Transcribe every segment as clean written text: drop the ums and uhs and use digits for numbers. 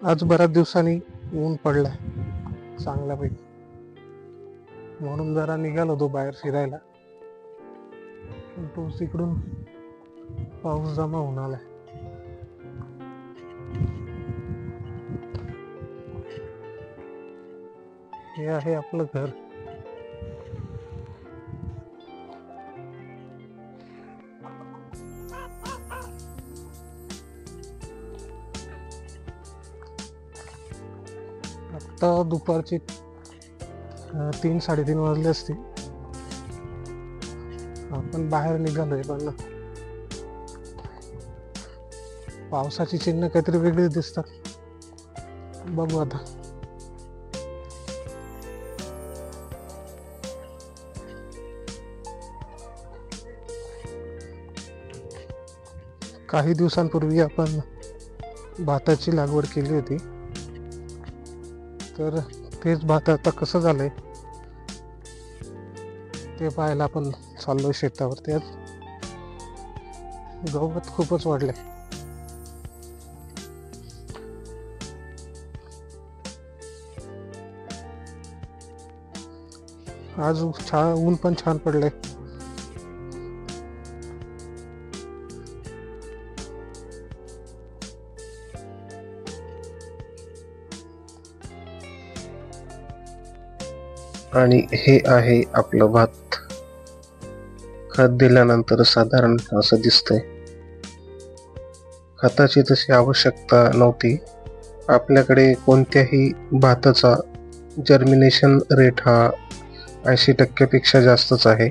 आज बऱ्याच दिवसांनी ऊन पडलाय चांगल्यापैकी, म्हणून जरा निघालो होतो बाहेर फिरायला. पण तो तिकडून पाऊस जमा होऊन आलाय. हे आहे आपलं घर. आता दुपारचे 3-3:30 वाजले असतील. आपण बाहेर निघालोय, पण पावसाची चिन्ह काहीतरी वेगळीच दिसतात. बघू आता. काही दिवसांपूर्वी आपण भाताची लागवड केली होती, तर तेच भात आता कसं झालंय ते पाहायला आपण चाललोय शेतावरती. आज गवत खूपच वाढलंय. आज ऊन पण छान पडलंय. आणि हे आहे आपलं भात. खत दिल्यानंतर साधारण असं दिसतंय. खताची तशी आवश्यकता नव्हती. आपल्याकडे कोणत्याही भाताचा जर्मिनेशन रेट हा 80% पेक्षा जास्तच आहे.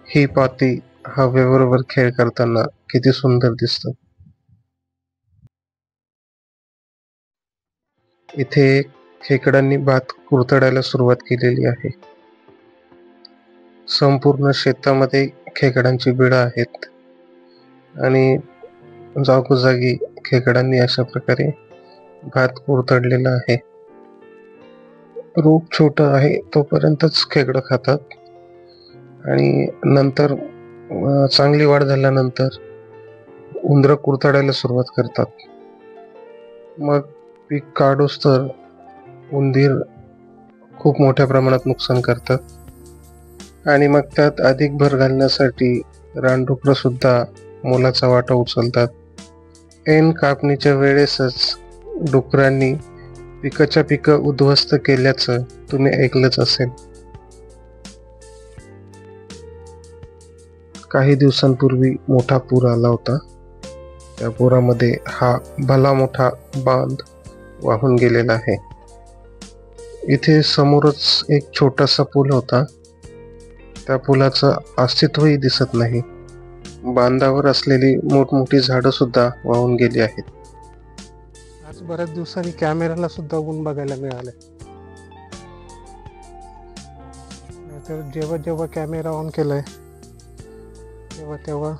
ही पाती हवेबरोबर खेळ करताना किती सुंदर दिसतं. इथे खेकड्यांनी भात कुरतडायला सुरुवात केलेली आहे. संपूर्ण शेतामध्ये खेकड्यांची बिळं आहेत आणि जागोजागी खेकड्यांनी अशा प्रकारे भात कुरतडलेला आहे. रोप छोट आहे तोपर्यंतच खेकडं खातात आणि नंतर चांगली वाढ झाल्यानंतर उंदरं कुरतडायला सुरुवात करतात. मग पीक काढूस तर उंदीर खूप मोठ्या प्रमाणात नुकसान करतात आणि मग त्यात अधिक भर घालण्यासाठी रानडुकरं सुद्धा मोलाचा वाटा उचलतात. ऐन कापणीच्या वेळेसच डुकरांनी पिकाच्या पिकं उद्ध्वस्त केल्याचं तुम्ही ऐकलंच असेल. काही दिवसांपूर्वी मोठा पूर आला होता. त्या पुरामध्ये हा भला मोठा बांध वाहून गेलेला आहे. इथे समोरच एक छोटासा पूल होता. त्या पुलाचं अस्तित्वही दिसत नाही. बांधावर असलेली मोठमोठी झाडं सुद्धा वाहून गेली आहेत. आज बऱ्याच दिवसांनी कॅमेराला सुद्धा ऊन बघायला मिळालंय. तर जेव्हा जेव्हा कॅमेरा ऑन केलाय तेव्हा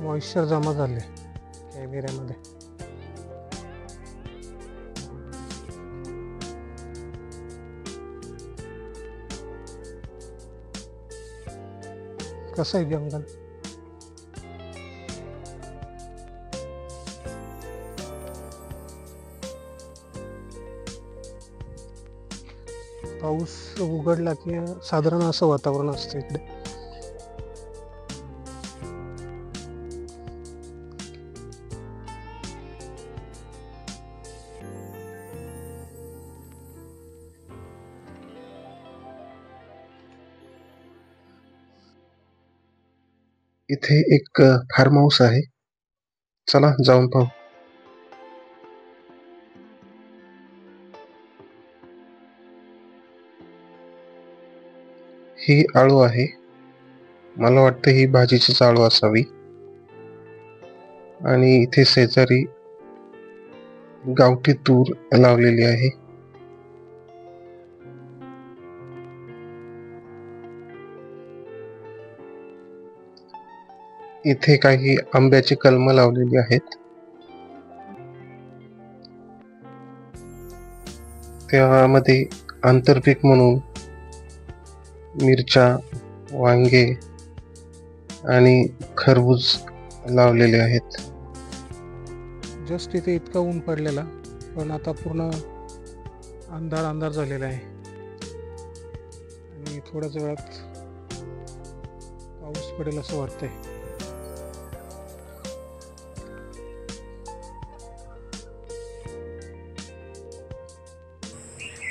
मॉइश्चर जमा झाले कॅमेऱ्यामध्ये. कसं आहे जंगल. पाऊस उघडला की साधारण असं वातावरण असतं इकडे. इथे एक फार्म हाऊस आहे. चला जाऊन पाहू. ही आळू आहे. मला वाटतं ही भाजीचीच आळू असावी. आणि इथे शेजारी गावठी तूर लावलेली आहे. इथे काही आंब्याची कलमं लावलेली आहेत. त्यामध्ये आंतरपीक म्हणून मिरच्या, वांगे आणि खरबूज लावलेले आहेत. जस्ट इथे इतका ऊन पडलेला, पण आता पूर्ण अंधार अंधार झालेला आहे आणि थोड्याच वेळात पाऊस पडेल असं वाटतंय.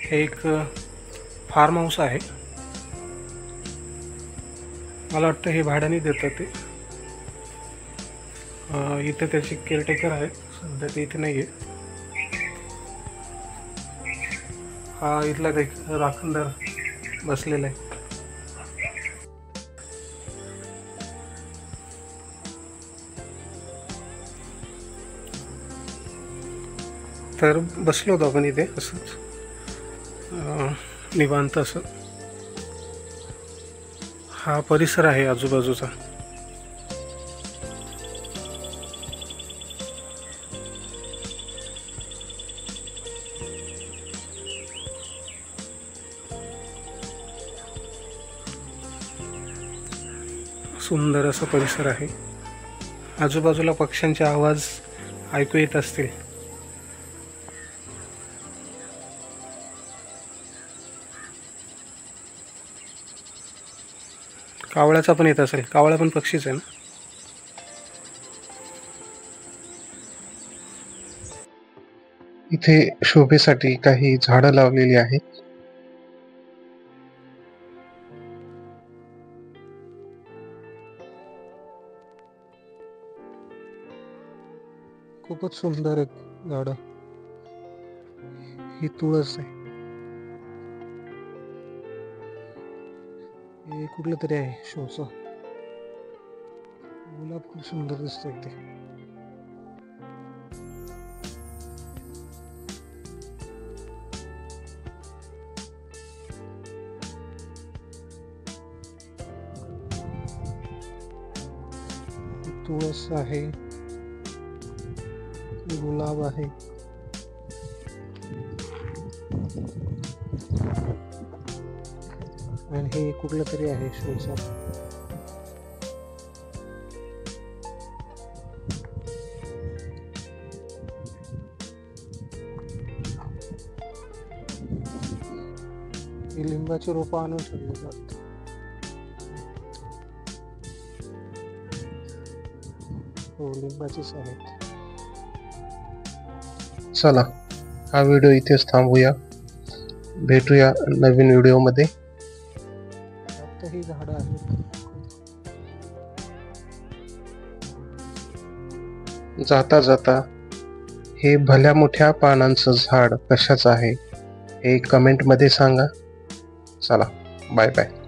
हे एक फार्म हाऊस आहे. मला वाटतं हे भाड्याने देतात ते. इथे त्याचे केअरटेकर आहेत, सध्या ते इथे नाही आहे. हा इथला एक राखणदार बसलेला आहे. तर बसलो होतो आपण इथे असंच निवांत असं. हा परिसर आहे आजूबाजूचा. सुंदर असा परिसर आहे. आजूबाजूला पक्ष्यांचे आवाज ऐकू येत असतील. कावळ्याचा पण येत असेल. कावळा पण पक्षीच आहे ना. इथे शोभेसाठी काही झाडं लावलेली आहेत. खूपच सुंदर आहेत झाडं. ही तुळस आहे. हे कुठलं तरी आहे शोचं. गुलाब खूप सुंदर दिसतंय ते. तुळस आहे, गुलाब आहे. आणि हे कुठलं तरी आहे शोचं. ही लिंबाची रोपं आणून ठेवली जातात. हो, लिंबाचीच आहेत. चला, हा व्हिडिओ इथेच थांबूया. भेटूया नवीन व्हिडिओमध्ये. आता ही झाडं आहेत. जाता जाता हे भल्या मोठ्या पानांचं झाड कशाचं आहे हे कमेंटमध्ये सांगा. चला, बाय बाय.